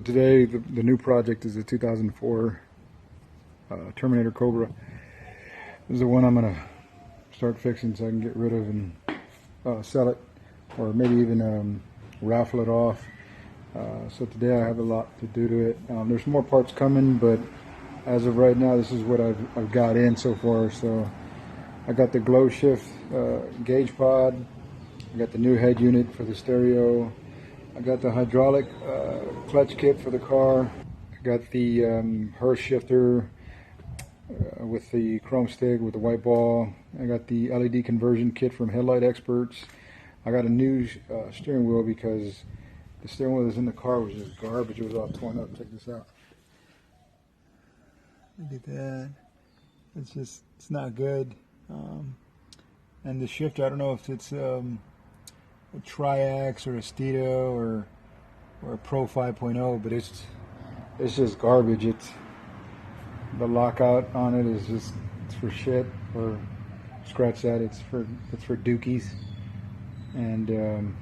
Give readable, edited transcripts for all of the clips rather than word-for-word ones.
Today, the new project is the 2004 Terminator Cobra. This is the one I'm going to start fixing so I can get rid of and sell it, or maybe even raffle it off. So today I have a lot to do to it. There's more parts coming, but as of right now, this is what I've got in so far. So I got the glow shift gauge pod. I got the new head unit for the stereo. I got the hydraulic clutch kit for the car. I got the Hurst shifter with the chrome stick with the white ball. I got the LED conversion kit from Headlight Experts. I got a new steering wheel because the steering wheel that's in the car was just garbage. It was all torn up. Check this out. Look at that. It's not good. And the shifter, I don't know if it's a Triax or a Stedo or a Pro 5.0, but it's just garbage. The lockout on it is it's for shit, or scratch that. It's for dookies. And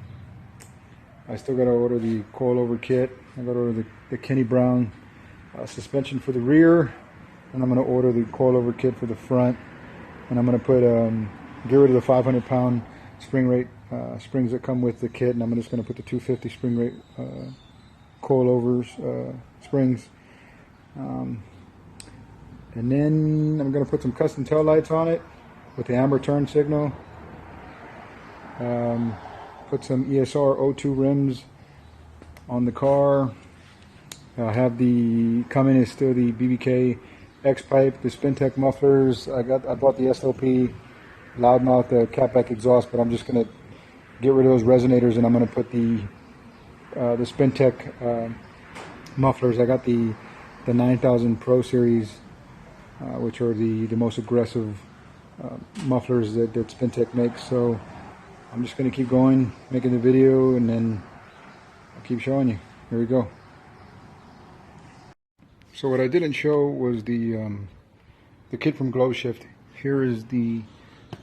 I still got to order the coilover kit. I got to order the Kenny Brown suspension for the rear, and I'm going to order the coilover kit for the front. And I'm going to put get rid of the 500-pound spring rate springs that come with the kit, and I'm just going to put the 250 spring rate coilovers springs. And then I'm going to put some custom tail lights on it with the amber turn signal. Put some ESR O2 rims on the car. I have the coming is still the BBK X pipe, the Spintech mufflers. I bought the SLP loudmouth catback exhaust, but I'm just going to get rid of those resonators, and I'm going to put the Spintech mufflers. I got the 9000 Pro Series, which are the most aggressive mufflers that Spintech makes. So I'm just going to keep going, making the video, and then I'll keep showing you. Here we go. So what I didn't show was the kit from Glow Shift. Here is the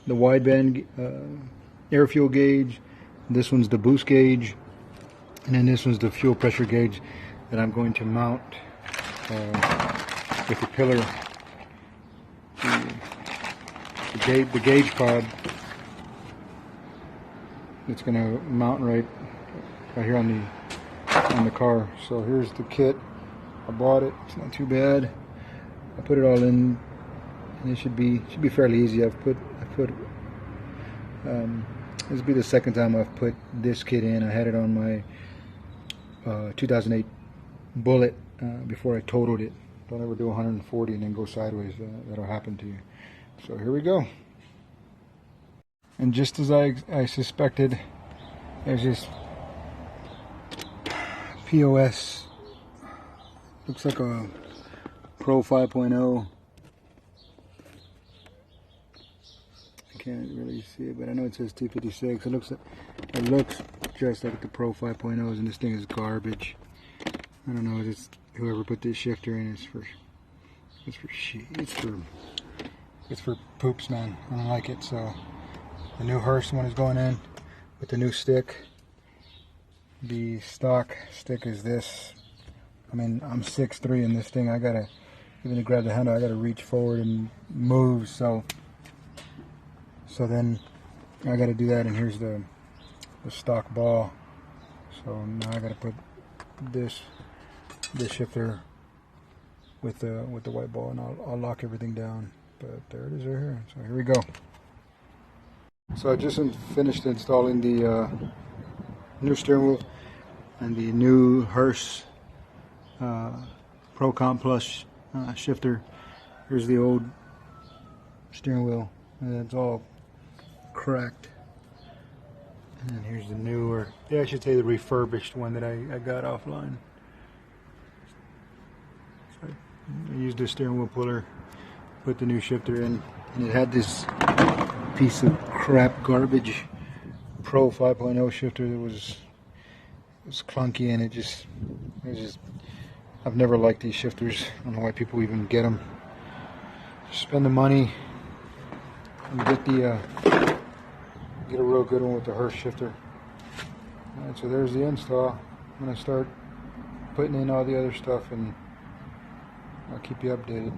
wideband air fuel gauge. This one's the boost gauge, and then this one's the fuel pressure gauge that I'm going to mount with the pillar. The gauge pod. It's going to mount right here on the car. So here's the kit. I bought it. It's not too bad. I put it all in, and it should be fairly easy. This will be the second time I've put this kit in. I had it on my 2008 Bullet before I totaled it. Don't ever do 140 and then go sideways. That'll happen to you. So here we go. And just as I suspected, there's this POS. Looks like a Pro 5.0. I can't really see it, but I know it says 256. It looks just like the Pro 5.0s, and this thing is garbage. I don't know. It's whoever put this shifter in. It's for poops, man. I don't like it. So the new Hurst one is going in with the new stick. The stock stick is this. I mean, I'm 6'3", and this thing, even to grab the handle, I gotta reach forward and move. So then I gotta do that, and here's the stock ball. So now I gotta put this shifter with the white ball, and I'll lock everything down. But there it is right here. So here we go. So I just finished installing the new steering wheel and the new Hurst Pro Comp Plus shifter. Here's the old steering wheel, and it's all cracked. And here's the newer, I should say the refurbished one that I got offline. So I used the steering wheel puller, put the new shifter in, and it had this piece of crap garbage Pro 5.0 shifter that was clunky, and it was just I've never liked these shifters. I don't know why people even get them. Just spend the money and get a real good one with the Hurst shifter. Alright, so there's the install. I'm going to start putting in all the other stuff, and I'll keep you updated.